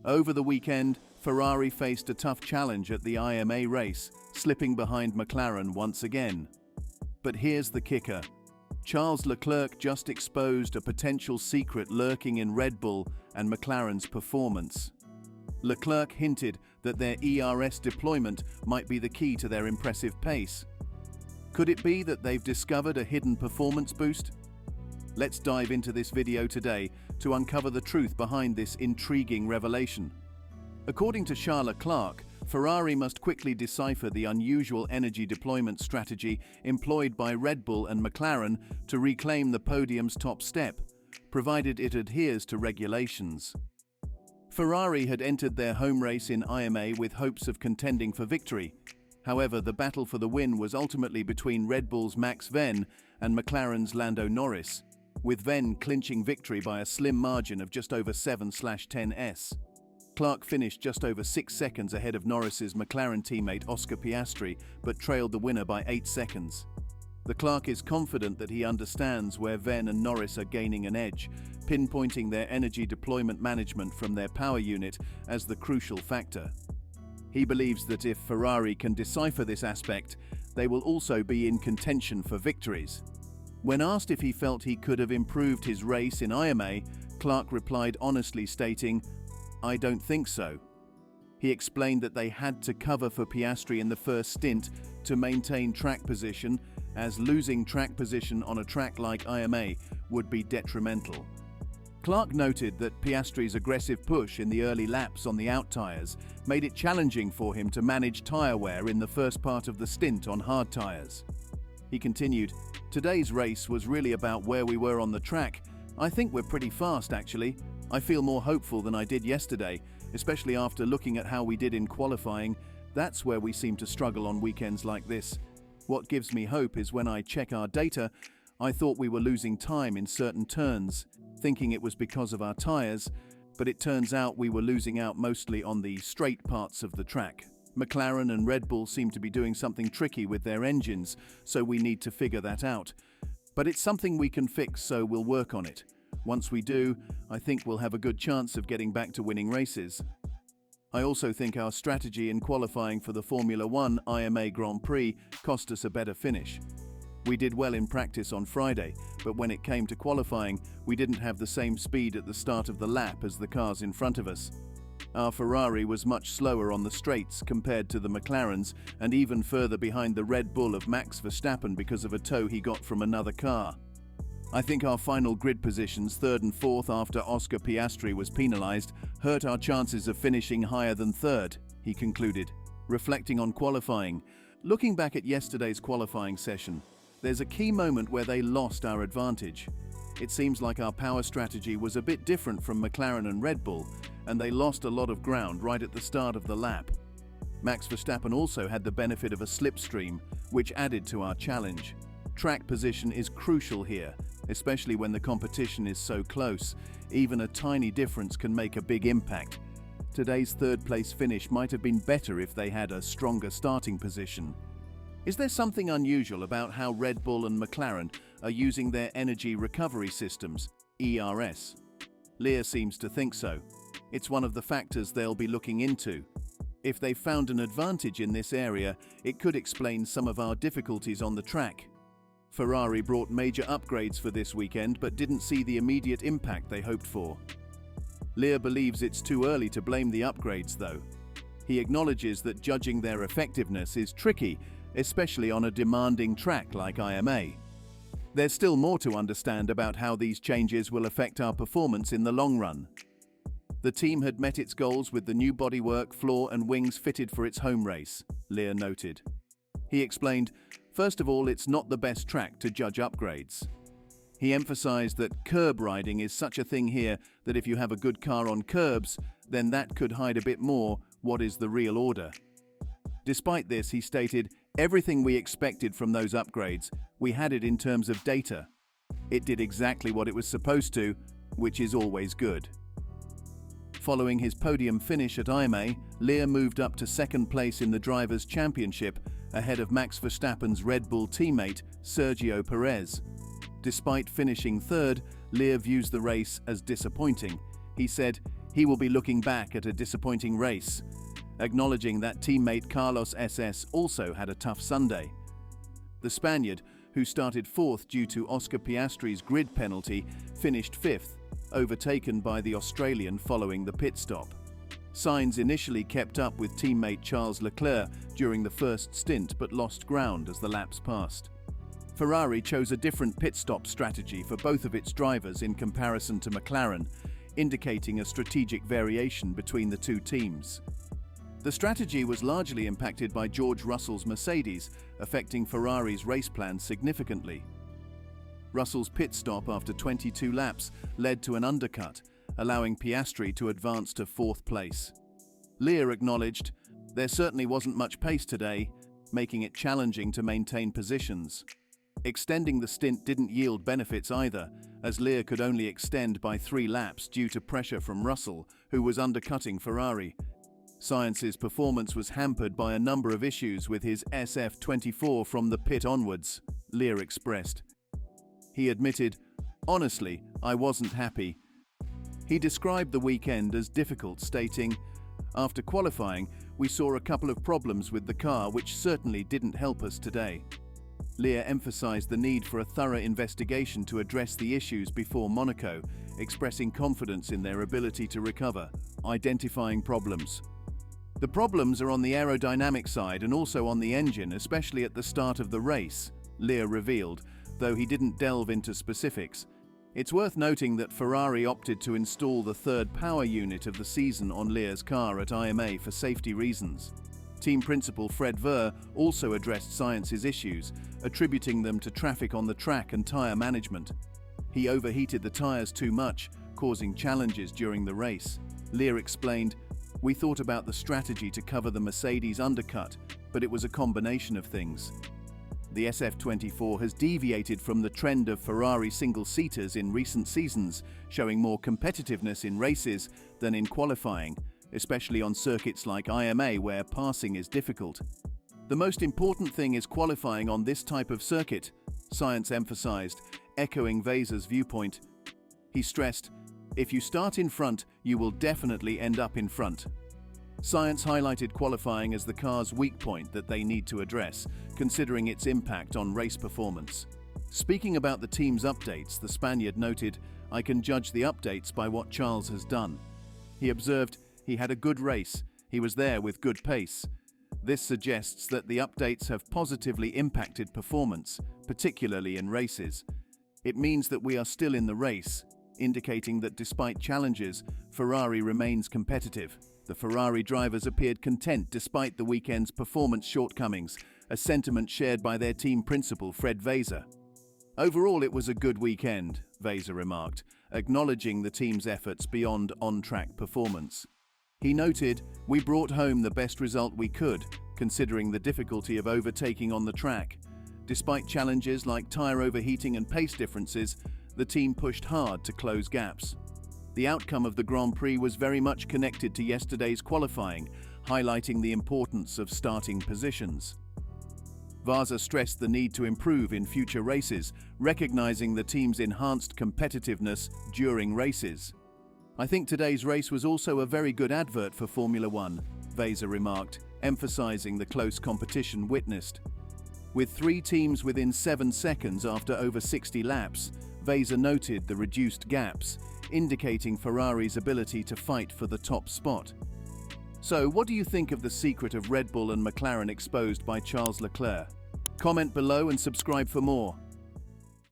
Over the weekend, Ferrari faced a tough challenge at the IMA race, slipping behind McLaren once again. But here's the kicker. Charles Leclerc just exposed a potential secret lurking in Red Bull and McLaren's performance. Leclerc hinted that their ERS deployment might be the key to their impressive pace. Could it be that they've discovered a hidden performance boost? Let's dive into this video today to uncover the truth behind this intriguing revelation. According to Charla Clerk, Ferrari must quickly decipher the unusual energy deployment strategy employed by Red Bull and McLaren to reclaim the podium's top step, provided it adheres to regulations. Ferrari had entered their home race in IMA with hopes of contending for victory. However, the battle for the win was ultimately between Red Bull's Max Verstappen and McLaren's Lando Norris, with Verstappen clinching victory by a slim margin of just over 7/10s. Clark finished just over 6 seconds ahead of Norris's McLaren teammate Oscar Piastri, but trailed the winner by 8 seconds. The Clark is confident that he understands where Verstappen and Norris are gaining an edge, pinpointing their energy deployment management from their power unit as the crucial factor. He believes that if Ferrari can decipher this aspect, they will also be in contention for victories. When asked if he felt he could have improved his race in IMA, Clark replied honestly, stating, "I don't think so." He explained that they had to cover for Piastri in the first stint to maintain track position, as losing track position on a track like IMA would be detrimental. Clark noted that Piastri's aggressive push in the early laps on the out tyres made it challenging for him to manage tyre wear in the first part of the stint on hard tyres. He continued, "Today's race was really about where we were on the track. I think we're pretty fast, actually. I feel more hopeful than I did yesterday, especially after looking at how we did in qualifying. That's where we seem to struggle on weekends like this. What gives me hope is when I check our data, I thought we were losing time in certain turns, thinking it was because of our tyres, but it turns out we were losing out mostly on the straight parts of the track. McLaren and Red Bull seem to be doing something tricky with their engines, so we need to figure that out. But it's something we can fix, so we'll work on it. Once we do, I think we'll have a good chance of getting back to winning races. I also think our strategy in qualifying for the Formula 1 IMA Grand Prix cost us a better finish. We did well in practice on Friday, but when it came to qualifying, we didn't have the same speed at the start of the lap as the cars in front of us. Our Ferrari was much slower on the straights compared to the McLaren's, and even further behind the Red Bull of Max Verstappen because of a tow he got from another car. I think our final grid positions, 3rd and 4th after Oscar Piastri was penalised, hurt our chances of finishing higher than 3rd, he concluded. Reflecting on qualifying, looking back at yesterday's qualifying session, there's a key moment where they lost our advantage. It seems like our power strategy was a bit different from McLaren and Red Bull, and they lost a lot of ground right at the start of the lap. Max Verstappen also had the benefit of a slipstream, which added to our challenge. Track position is crucial here, especially when the competition is so close. Even a tiny difference can make a big impact. Today's 3rd place finish might have been better if they had a stronger starting position. Is there something unusual about how Red Bull and McLaren are using their energy recovery systems, ERS? Lear seems to think so. It's one of the factors they'll be looking into. If they've found an advantage in this area, it could explain some of our difficulties on the track. Ferrari brought major upgrades for this weekend but didn't see the immediate impact they hoped for. Lear believes it's too early to blame the upgrades, though. He acknowledges that judging their effectiveness is tricky, especially on a demanding track like IMA. There's still more to understand about how these changes will affect our performance in the long run. The team had met its goals with the new bodywork, floor and wings fitted for its home race, Lear noted. He explained, first of all, it's not the best track to judge upgrades. He emphasized that curb riding is such a thing here that if you have a good car on curbs, then that could hide a bit more what is the real order. Despite this, he stated, everything we expected from those upgrades, we had it in terms of data. It did exactly what it was supposed to, which is always good. Following his podium finish at IMA, Lear moved up to 2nd place in the Drivers' Championship, ahead of Max Verstappen's Red Bull teammate, Sergio Perez. Despite finishing 3rd, Lear views the race as disappointing. He said, He will be looking back at a disappointing race, acknowledging that teammate Carlos SS also had a tough Sunday. The Spaniard, who started fourth due to Oscar Piastri's grid penalty, finished fifth, overtaken by the Australian following the pit stop. Sainz initially kept up with teammate Charles Leclerc during the first stint but lost ground as the laps passed. Ferrari chose a different pit stop strategy for both of its drivers in comparison to McLaren, indicating a strategic variation between the two teams. The strategy was largely impacted by George Russell's Mercedes, affecting Ferrari's race plan significantly. Russell's pit stop after 22 laps led to an undercut, allowing Piastri to advance to fourth place. Lear acknowledged, "There certainly wasn't much pace today, making it challenging to maintain positions." Extending the stint didn't yield benefits either, as Lear could only extend by 3 laps due to pressure from Russell, who was undercutting Ferrari. Sainz's performance was hampered by a number of issues with his SF24 from the pit onwards, Lear expressed. He admitted, "Honestly, I wasn't happy." He described the weekend as difficult, stating, "After qualifying, we saw a couple of problems with the car which certainly didn't help us today." Lear emphasized the need for a thorough investigation to address the issues before Monaco, expressing confidence in their ability to recover, identifying problems. "The problems are on the aerodynamic side and also on the engine, especially at the start of the race," Lear revealed, though he didn't delve into specifics. It's worth noting that Ferrari opted to install the third power unit of the season on Lear's car at IMA for safety reasons. Team principal Fred Ver also addressed Sainz's issues, attributing them to traffic on the track and tyre management. He overheated the tyres too much, causing challenges during the race. Lear explained, "We thought about the strategy to cover the Mercedes undercut, but it was a combination of things." The SF24 has deviated from the trend of Ferrari single-seaters in recent seasons, showing more competitiveness in races than in qualifying, especially on circuits like IMA where passing is difficult. "The most important thing is qualifying on this type of circuit," Sainz emphasized, echoing Vaser's viewpoint. He stressed, "If you start in front, you will definitely end up in front." Sainz highlighted qualifying as the car's weak point that they need to address, considering its impact on race performance. Speaking about the team's updates, the Spaniard noted, "I can judge the updates by what Charles has done." He observed, "He had a good race, he was there with good pace." This suggests that the updates have positively impacted performance, particularly in races. It means that we are still in the race, indicating that despite challenges, Ferrari remains competitive. The Ferrari drivers appeared content despite the weekend's performance shortcomings, a sentiment shared by their team principal Fred Vaser. "Overall, it was a good weekend," Vaser remarked, acknowledging the team's efforts beyond on-track performance. He noted, "We brought home the best result we could, considering the difficulty of overtaking on the track. Despite challenges like tyre overheating and pace differences, the team pushed hard to close gaps." The outcome of the Grand Prix was very much connected to yesterday's qualifying, highlighting the importance of starting positions. Vaser stressed the need to improve in future races, recognizing the team's enhanced competitiveness during races. "I think today's race was also a very good advert for Formula One," Vaser remarked, emphasizing the close competition witnessed. With 3 teams within 7 seconds after over 60 laps, Vaser noted the reduced gaps, indicating Ferrari's ability to fight for the top spot. So, what do you think of the secret of Red Bull and McLaren exposed by Charles Leclerc? Comment below and subscribe for more.